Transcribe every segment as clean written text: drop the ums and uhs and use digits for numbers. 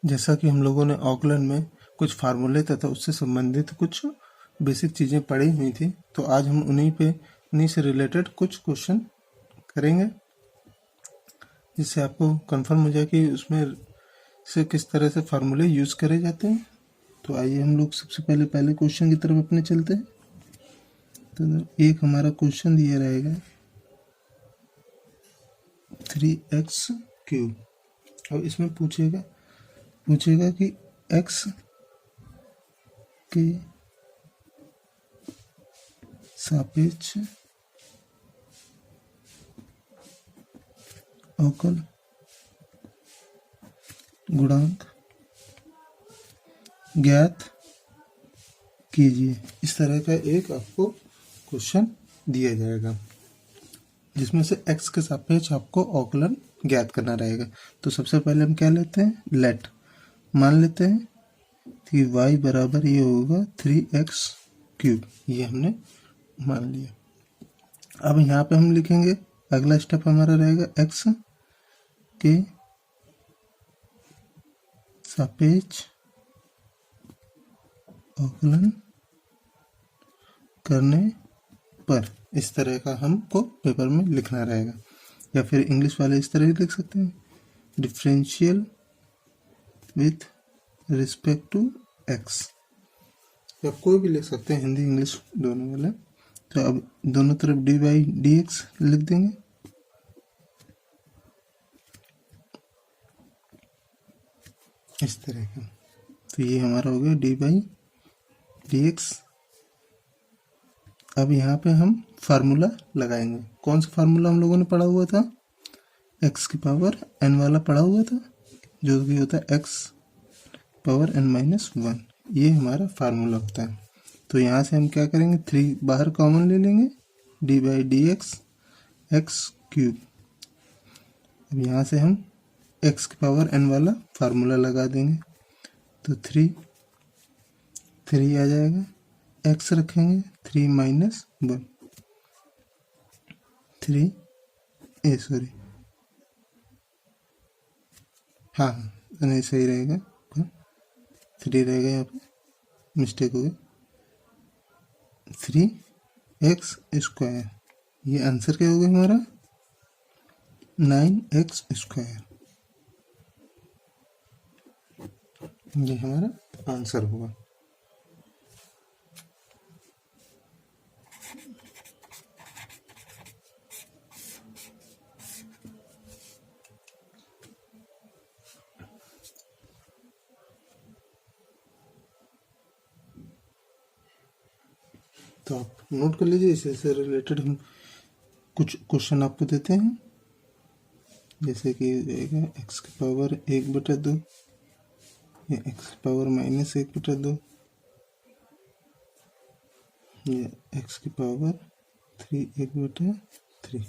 जैसा कि हम लोगों ने ऑकलन में कुछ फार्मूले तथा उससे संबंधित कुछ बेसिक चीज़ें पढ़ी हुई थी, तो आज हम उन्हीं से रिलेटेड कुछ क्वेश्चन करेंगे, जिससे आपको कंफर्म हो जाए कि उसमें से किस तरह से फार्मूले यूज़ करे जाते हैं। तो आइए हम लोग सबसे पहले क्वेश्चन की तरफ अपने चलते हैं। तो एक हमारा क्वेश्चन दिया रहेगा 3x³ और इसमें पूछेगा कि x के सापेक्ष अवकल गुणांक ज्ञात कीजिए। इस तरह का एक आपको क्वेश्चन दिया जाएगा, जिसमें से x के सापेक्ष आपको अवकलन ज्ञात करना रहेगा। तो सबसे पहले हम क्या लेते हैं, लेट मान लेते हैं कि y बराबर ये होगा 3x³। ये हमने मान लिया। अब यहाँ पे हम लिखेंगे, अगला स्टेप हमारा रहेगा x के सापेक्ष अवकलन करने पर। इस तरह का हमको पेपर में लिखना रहेगा, या फिर इंग्लिश वाले इस तरह लिख सकते हैं, differential with respect to x, या कोई भी लिख सकते हैं, हिंदी इंग्लिश दोनों वाले। तो अब दोनों तरफ dy/dx लिख देंगे। इस तरह का, तो ये हमारा हो गया dy/dx। अब यहाँ पे हम फार्मूला लगाएंगे। कौन सा फार्मूला हम लोगों ने पढ़ा हुआ था, x⁴n वाला पढ़ा हुआ था, जो भी होता है x⁴n-1। ये हमारा फार्मूला होता है। तो यहाँ से हम क्या करेंगे, 3 बाहर कॉमन ले लेंगे, dy/dx x³। अब यहाँ से हम x⁴n वाला फार्मूला लगा देंगे, तो 3 आ जाएगा, x रखेंगे 3 - 1, 3 हाँ नहीं सही रहेगा, 3 रहेगा, यहाँ पे मिस्टेक हो गई, 3x²। ये आंसर क्या होगा हमारा, 9x²। ये हमारा आंसर होगा। तो आप नोट कर लीजिए, इससे रिलेटेड हम कुछ क्वेश्चन आपको देते हैं, जैसे कि x⁴1/2 या x⁻−1/2 या x⁴3/3।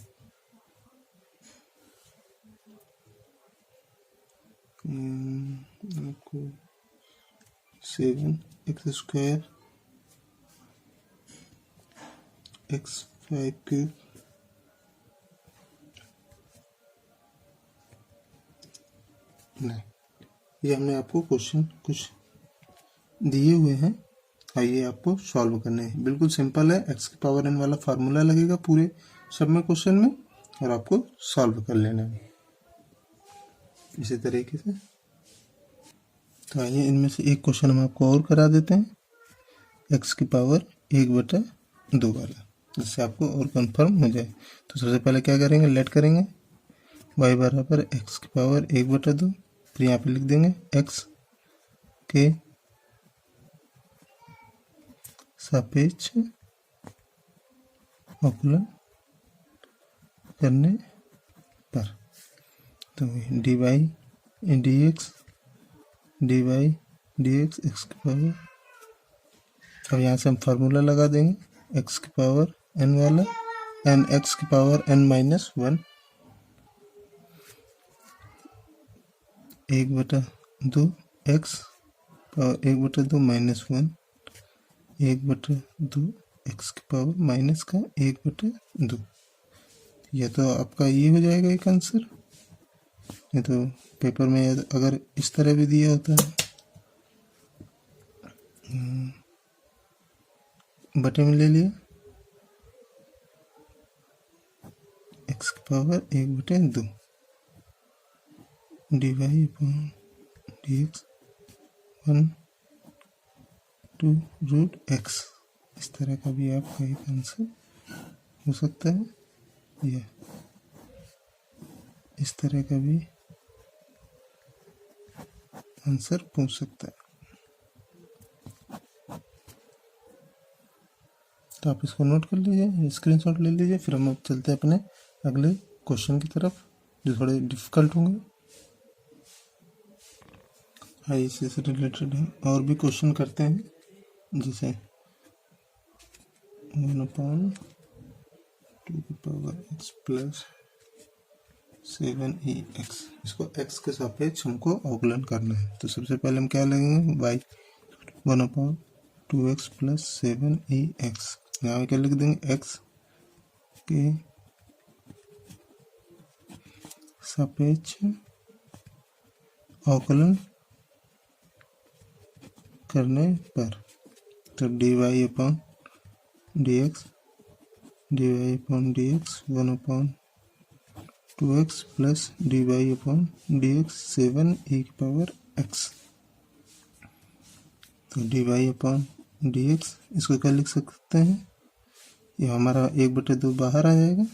आपको 7x² x⁵³ नहीं, ये हमने आपको क्वेश्चन कुछ दिए हुए हैं और ये आपको सॉल्व करने हैं। बिल्कुल सिंपल है, x⁴n वाला फार्मूला लगेगा पूरे सब में क्वेश्चन में, और आपको सॉल्व कर लेना है इसी तरीके से। तो आइए इनमें से एक क्वेश्चन हम आपको और करा देते हैं, x⁴1/2 वाला, जिससे आपको और कंफर्म हो जाए। तो सबसे पहले क्या करेंगे, लेट करेंगे, y बराबर x⁴1/2, फिर यहाँ पे लिख देंगे x के सापेक्ष अवकलन करने पर। तो dy/dx x²। अब यहाँ से हम फार्मूला लगा देंगे, x⁴n वाला, x⁴n-1 1/2 x⁴1/2 -1 1/2 x⁻−1/2। यह तो आपका ये हो जाएगा एक आंसर, ये तो पेपर में अगर इस तरह भी दिया होता है, बटे में ले लिया x की power 1/2 divide upon dx 1/2√x। इस तरह का भी आपका एक आंसर हो सकता है, या इस तरह का भी आंसर पूछ सकता है। तो आप इसको नोट कर लीजिए, स्क्रीनशॉट ले लीजिए। फिर हम अब चलते हैं अपने अगले क्वेश्चन की तरफ जो थोड़े डिफिकल्ट होंगे, IAC से रिलेटेड है। और भी क्वेश्चन करते हैं, जैसे 1/2x प्लस 7ex, इसको x के सापेक्ष हमको अवकलन करना है। तो सबसे पहले हम क्या लगेंगे, y 1/2x प्लस 7ex, यहाँ क्या लिख देंगे, x के सापेक्ष अवकलन करने पर, तो dy upon dx 1/2x plus dy upon dx 7e की पावर x। तो dy अपॉन dx इसको क्या लिख सकते हैं, ये हमारा 1/2 बाहर आ जाएगा,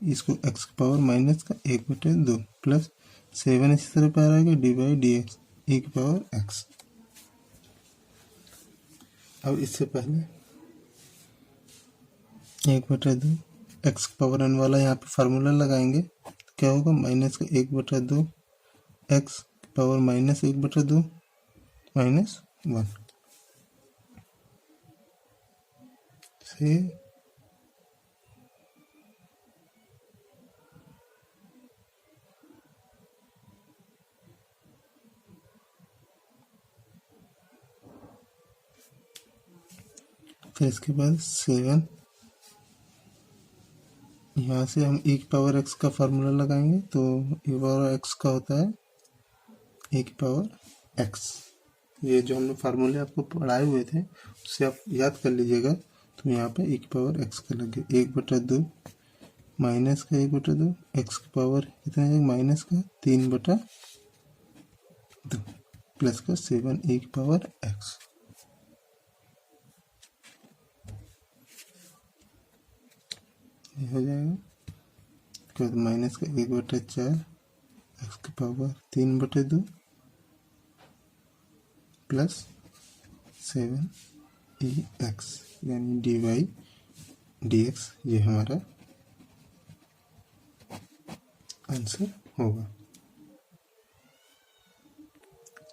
इसको x की पावर माइनस का 1/2 प्लस 7 इसी तरह पर आएगा dy dx e की पावर x। अब इससे पहले 1/2 x पावर n वाला यहाँ पे फार्मूला लगाएंगे, क्या होगा, माइनस का 1/2 x पावर माइनस 1/2 माइनस 1 से फिर इसके बाद 7, यहाँ से हम e की पावर x का फार्मूला लगाएंगे, तो e पावर x का होता है e की पावर x। ये जो हमने फार्मूले आपको पढ़ाए हुए थे उससे आप याद कर लीजिएगा। तो यहाँ पे e की पावर x का लगे 1/2 माइनस का 1/2 x की पावर कितना है, माइनस का 3/2 प्लस का 7e की पावर x। ये हो जाएगा, तो माइनस का 1/4 x की पावर 3/2 प्लस 7ex, यानी dy dx, ये हमारा आंसर होगा।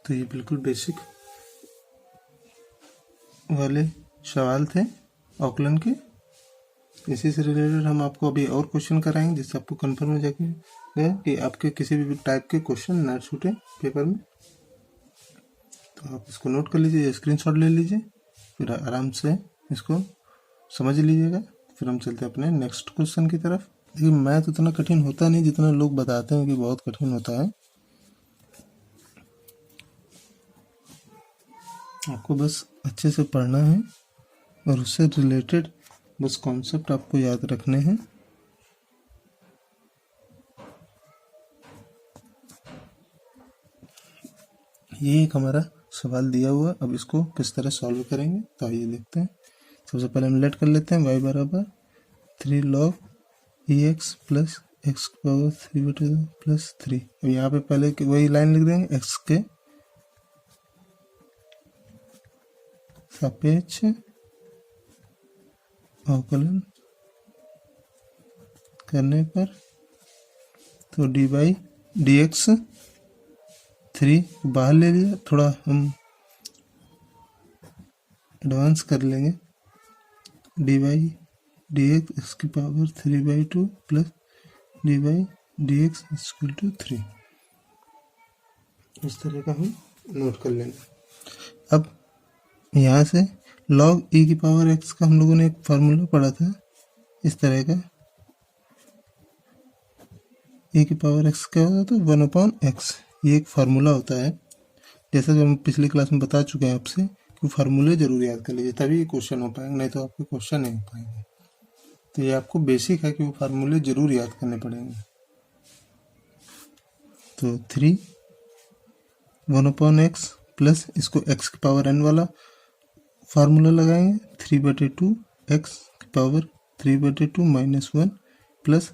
तो ये बिल्कुल बेसिक वाले सवाल थे अवकलन के। इसी से रिलेटेड हम आपको अभी और क्वेश्चन कराएंगे, जिससे आपको कंफर्म हो जाएगा कि आपके किसी भी टाइप के क्वेश्चन ना छूटे पेपर में। तो आप इसको नोट कर लीजिए, स्क्रीनशॉट ले लीजिए, फिर आराम से इसको समझ लीजिएगा। फिर हम चलते हैं अपने नेक्स्ट क्वेश्चन की तरफ। देखिए मैथ उतना कठिन होता नहीं जितना लोग बताते हैं कि बहुत कठिन होता है। आपको बस अच्छे से पढ़ना है और उससे रिलेटेड बस कॉन्सेप्ट आपको याद रखने हैं। ये एक हमारा सवाल दिया हुआ, अब इसको किस तरह सॉल्व करेंगे तो आइए देखते हैं। सबसे पहले हम लेट कर लेते हैं y बराबर 3 log ex plus x power 3/2 plus 3। अब यहाँ पे पहले वही लाइन लिख देंगे, x के सापेक्ष अवकलन करने पर, तो dy dx 3 बाहर ले लिया, थोड़ा हम एडवांस कर लेंगे, dy dx इसकी power 3/2 plus dy dx equal to 3। इस तरह का हम नोट कर लेंगे। अब यहाँ से log e की पावर x का हम लोगों ने एक फार्मूला पढ़ा था इस तरह का, ए की पावर एक्स क्या होता है, 1/x। ये एक फार्मूला होता है, जैसा कि हम पिछली क्लास में बता चुके हैं आपसे कि फार्मूले जरूर याद कर लीजिए, तभी क्वेश्चन हो पाएंगे, नहीं तो आपके क्वेश्चन नहीं हो पाएंगे। तो ये आपको बेसिक है कि वो फार्मूले जरूर याद करने पड़ेंगे। तो 1/x प्लस इसको x की पावर n वाला फार्मूला लगाएंगे, 3/2 x की power 3/2 -1 plus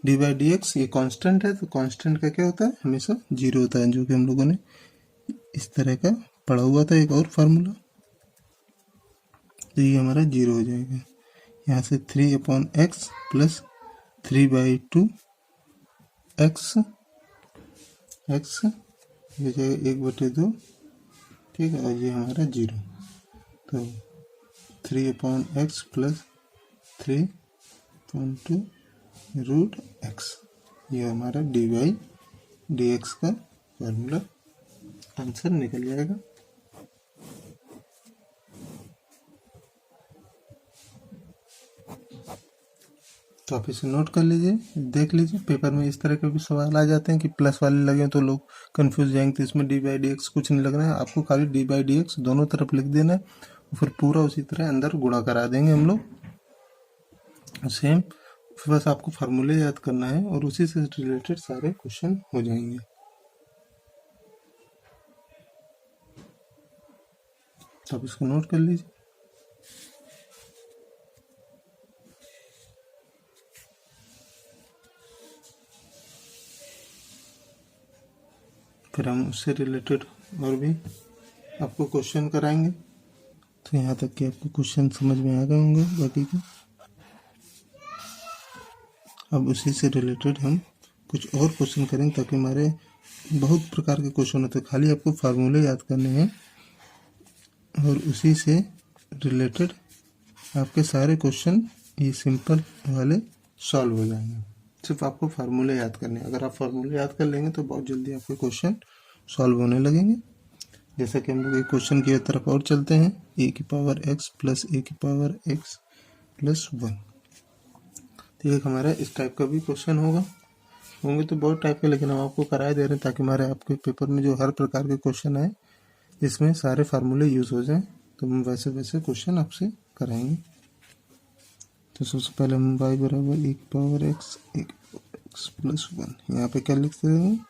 D by d x. ये कांस्टेंट है, तो कांस्टेंट का क्या होता है, हमेशा 0 होता है, जो कि हम लोगों ने इस तरह का पढ़ा हुआ था एक और फार्मूला। तो ये हमारा 0 हो जाएगा। यहाँ से 3/x प्लस 3/2 x ये जाएगा 1/2, ठीक है, और ये हमारा 0। तो 3/x प्लस 3/2 रूट x, ये हमारा डी बाई डी एक्स का फॉर्मूला आंसर निकल जाएगा। तो आप इसे नोट कर लीजिए, देख लीजिए, पेपर में इस तरह के भी सवाल आ जाते हैं कि प्लस वाले लगे तो लोग कंफ्यूज जाएंगे। तो इसमें डी बाई डी एक्स कुछ नहीं लगना है, आपको खाली डी बाई डी एक्स दोनों तरफ लिख देना है, फिर पूरा उसी तरह अंदर गुणा करा देंगे हम लोग सेम। फिर बस आपको फार्मूले याद करना है और उसी से रिलेटेड सारे क्वेश्चन हो जाएंगे। तो आप इसको नोट कर लीजिए। फिर हम उससे रिलेटेड और भी आपको क्वेश्चन कराएंगे। तो यहाँ तक कि आपको क्वेश्चन समझ में आ गए होंगे बाकी के। अब उसी से रिलेटेड हम कुछ और क्वेश्चन करेंगे, ताकि हमारे बहुत प्रकार के क्वेश्चन होते हैं, खाली आपको फार्मूले याद करने हैं और उसी से रिलेटेड आपके सारे क्वेश्चन ये सिंपल वाले सॉल्व हो जाएंगे। सिर्फ आपको फार्मूले याद करने हैं। अगर आप फार्मूले याद कर लेंगे तो बहुत जल्दी आपके क्वेश्चन सॉल्व होने लगेंगे। जैसा कि हम लोग एक क्वेश्चन की तरफ और चलते हैं, ए की पावर एक्स प्लस ए की पावर एक्स प्लस 1। तो एक हमारा इस टाइप का भी क्वेश्चन होंगे तो बहुत टाइप के, लेकिन हम आपको कराए दे रहे हैं ताकि हमारे आपके पेपर में जो हर प्रकार के क्वेश्चन आए इसमें सारे फार्मूले यूज हो जाएं। तो हम वैसे वैसे क्वेश्चन आपसे कराएंगे। तो सबसे पहले हम y बराबर ए की पावर एक्स प्लस 1, यहाँ पे क्या लिखते हैं,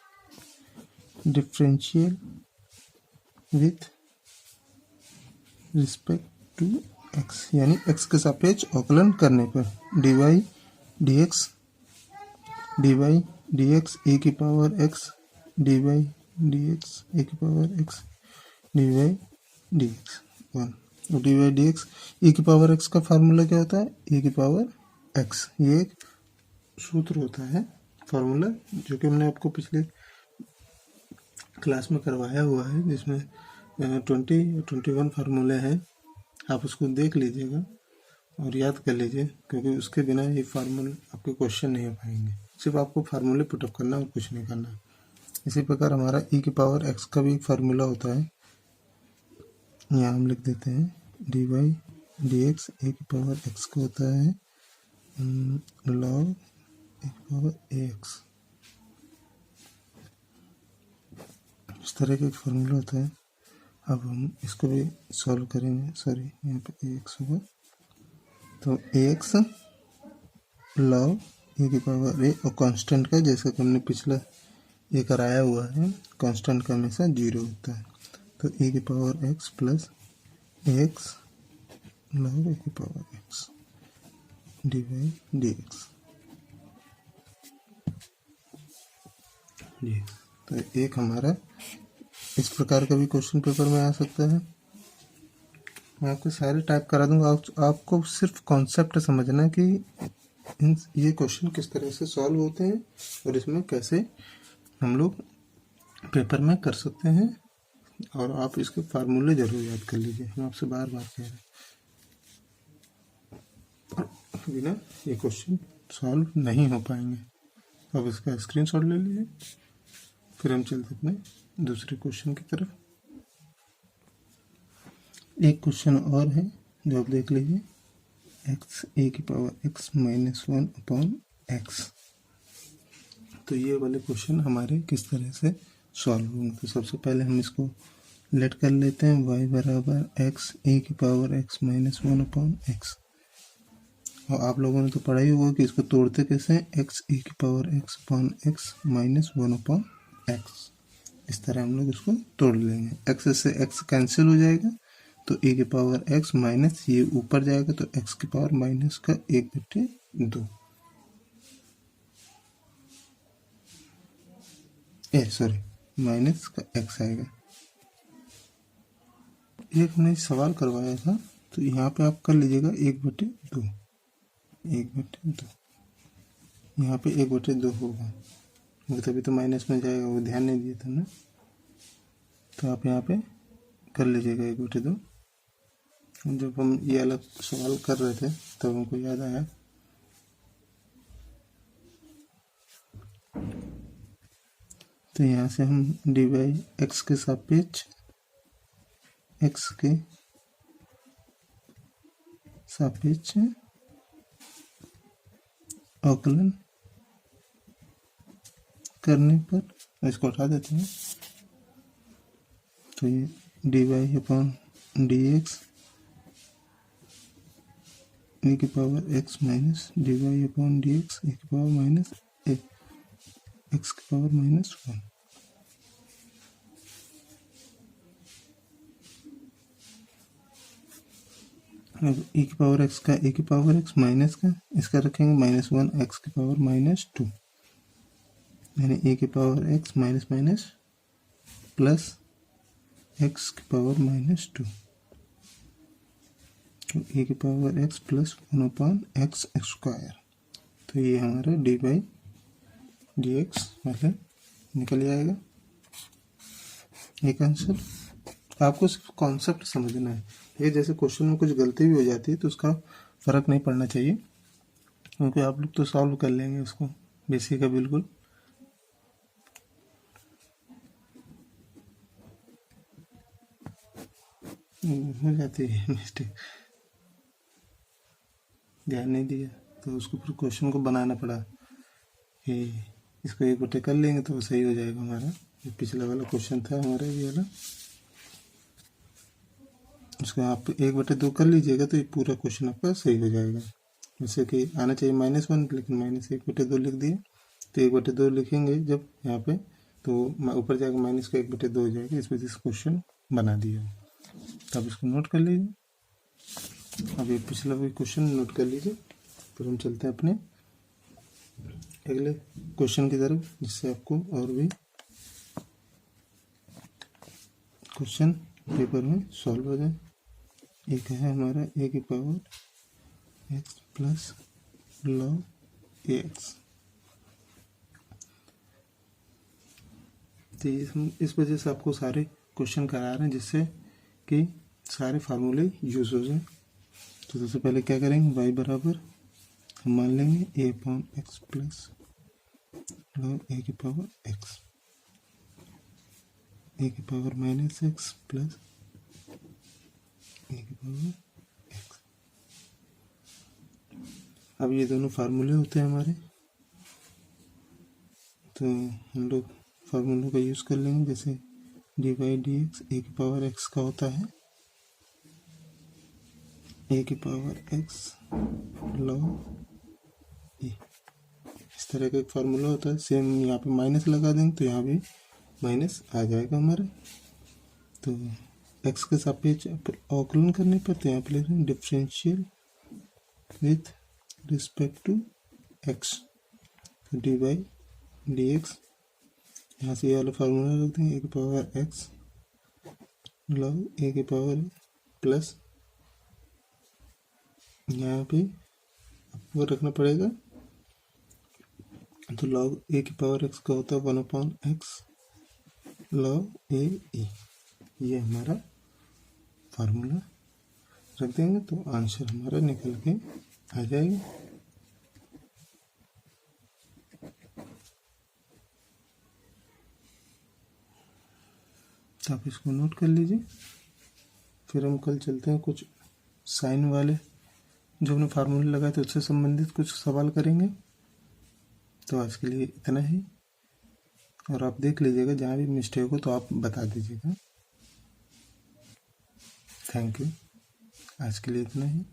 differential with respect to x, यानी x के सापेक्ष अवकलन करने पर dy dx ए की पावर x dy dx ए की पावर x dy dx 1। और डी बाई डी एक्स ए की पावर एक्स का फार्मूला क्या होता है, ए की पावर एक्स, ये एक सूत्र होता है फार्मूला, जो कि हमने आपको पिछले क्लास में करवाया हुआ है, जिसमें 21 फार्मूले हैं। आप उसको देख लीजिएगा और याद कर लीजिए, क्योंकि उसके बिना ये फार्मूले आपके क्वेश्चन नहीं हो पाएंगे। सिर्फ आपको फार्मूले पुटअप करना और कुछ नहीं करना। इसी प्रकार हमारा e की पावर x का भी एक फार्मूला होता है, यहाँ हम लिख देते हैं डी बाई डी एक्स ए की पावर x का होता है log ए की पावर ए एक्स। इस तरह का एक फार्मूला होता है। अब हम इसको भी सॉल्व करेंगे, सॉरी यहाँ पे ए एक्स होगा, तो ए एक्स लॉग ए की पावर ए, और कांस्टेंट का जैसा कि हमने पिछला ये कराया हुआ है, कांस्टेंट का हमेशा 0 होता है। तो ए की power x plus x log a की power x d by d x. तो एक हमारा इस प्रकार का भी क्वेश्चन पेपर में आ सकता है। मैं आपको सारे टाइप करा दूंगा, आपको सिर्फ कॉन्सेप्ट समझना है कि ये क्वेश्चन किस तरह से सॉल्व होते हैं और इसमें कैसे हम लोग पेपर में कर सकते हैं। और आप इसके फार्मूले जरूर याद कर लीजिए, मैं आपसे बार बार कह रहा हूँ, बिना ये क्वेश्चन सॉल्व नहीं हो पाएंगे। अब इसका स्क्रीनशॉट ले लीजिए, फिर हम चलते अपने दूसरे क्वेश्चन की तरफ। एक क्वेश्चन और है जो आप देख लीजिए, एक्स ए की पावर एक्स -1/x। तो ये वाले क्वेश्चन हमारे किस तरह से सॉल्व होंगे। तो सबसे पहले हम इसको लेट कर लेते हैं, y बराबर एक्स ए की पावर x माइनस 1/x। और आप लोगों ने तो पढ़ा ही होगा कि इसको तोड़ते कैसे हैं, x e की पावर x/x माइनस 1/x। इस तरह हम लोग इसको तोड़ लेंगे। x से x कैंसिल हो जाएगा तो e की पावर x माइनस ये ऊपर जाएगा तो x की पावर माइनस का 1/2 सॉरी माइनस का x आएगा। एक हमने सवाल करवाया था तो यहाँ पे आप कर लीजिएगा 1/2, 1/2 यहाँ पे 1/2 होगा, वो तभी तो माइनस में जाएगा, वो ध्यान नहीं दिया था ना। तो आप यहाँ पे कर लीजिएगा 1/2। जब हम ये अलग सवाल कर रहे थे तब हमको याद आया। तो यहाँ से हम dy x के सापेक्ष x के सापेक्ष अवकलन करने पर इसको हटा देते हैं। तो ये dy/dx e की power x minus dy/dx e की पावर माइनस x की पावर माइनस 1। अब e की पावर x का e की पावर x माइनस का इसका रखेंगे -1 x की पावर -2, यानी e की power x minus minus plus x की पावर -2, तो e की power x plus 1/x square. तो ये हमारा dy/dx मतलब निकल जाएगा एक आंसर। आपको सिर्फ कॉन्सेप्ट समझना है। ये जैसे क्वेश्चन में कुछ गलती भी हो जाती है तो उसका फर्क नहीं पड़ना चाहिए, क्योंकि आप लोग तो सॉल्व कर लेंगे उसको बेसिक है बिल्कुल। हो जाती है मिस्टेक, ध्यान नहीं दिया तो उसको फिर क्वेश्चन को बनाना पड़ा कि इसको 1/2 कर लेंगे तो सही हो जाएगा हमारा। ये पिछला वाला क्वेश्चन था हमारा ये वाला, उसको आप 1/2 कर लीजिएगा तो ये पूरा क्वेश्चन आपका सही हो जाएगा। जैसे कि आना चाहिए -1 लेकिन -1/2 लिख दिए, तो 1/2 लिखेंगे जब यहाँ पे तो ऊपर जाएगा माइनस का 1/2 हो जाएगा, इस वजह से क्वेश्चन बना दिया। तो आप इसको नोट कर लीजिए। अब ये पिछला भी क्वेश्चन नोट कर लीजिए, फिर हम चलते हैं अपने अगले क्वेश्चन की तरफ, जिससे आपको और भी क्वेश्चन पेपर में सॉल्व हो जाए। एक है हमारा a की power x plus log ax। तो ये हम इस वजह से आपको सारे क्वेश्चन करा रहे हैं जिससे कि सारे फार्मूले यूज हो जाए। तो सबसे पहले क्या करेंगे, y बराबर हम मान लेंगे a/x प्लस log a की पावर x, a की पावर -x प्लस a की पावर x। अब ये दोनों फार्मूले होते हैं हमारे, तो हम लोग फार्मूलों का यूज़ कर लेंगे। जैसे dy/dx a की पावर x का होता है a की पावर x log a, इस तरह का एक फार्मूला होता है। सेम यहाँ पे माइनस लगा देंगे तो यहाँ भी माइनस आ जाएगा हमारे। तो x के सापेक्ष अवकलन करने पर तो यहाँ पे लिख रहे हैं differential with respect to x, तो dy/dx यहाँ से ये वाला फार्मूला रख देंगे a की पावर x log a की पावर प्लस यहाँ पे आपको रखना पड़ेगा, तो log a की पावर x का होता है 1/x log a e। ये हमारा फार्मूला रख देंगे तो आंसर हमारा निकल के आ जाएगा। तो आप इसको नोट कर लीजिए। फिर हम कल चलते हैं कुछ साइन वाले जो हमने फार्मूले लगाए थे उससे संबंधित कुछ सवाल करेंगे। तो आज के लिए इतना ही। और आप देख लीजिएगा, जहाँ भी मिस्टेक हो तो आप बता दीजिएगा। Thank you. आज के लिए इतना ही।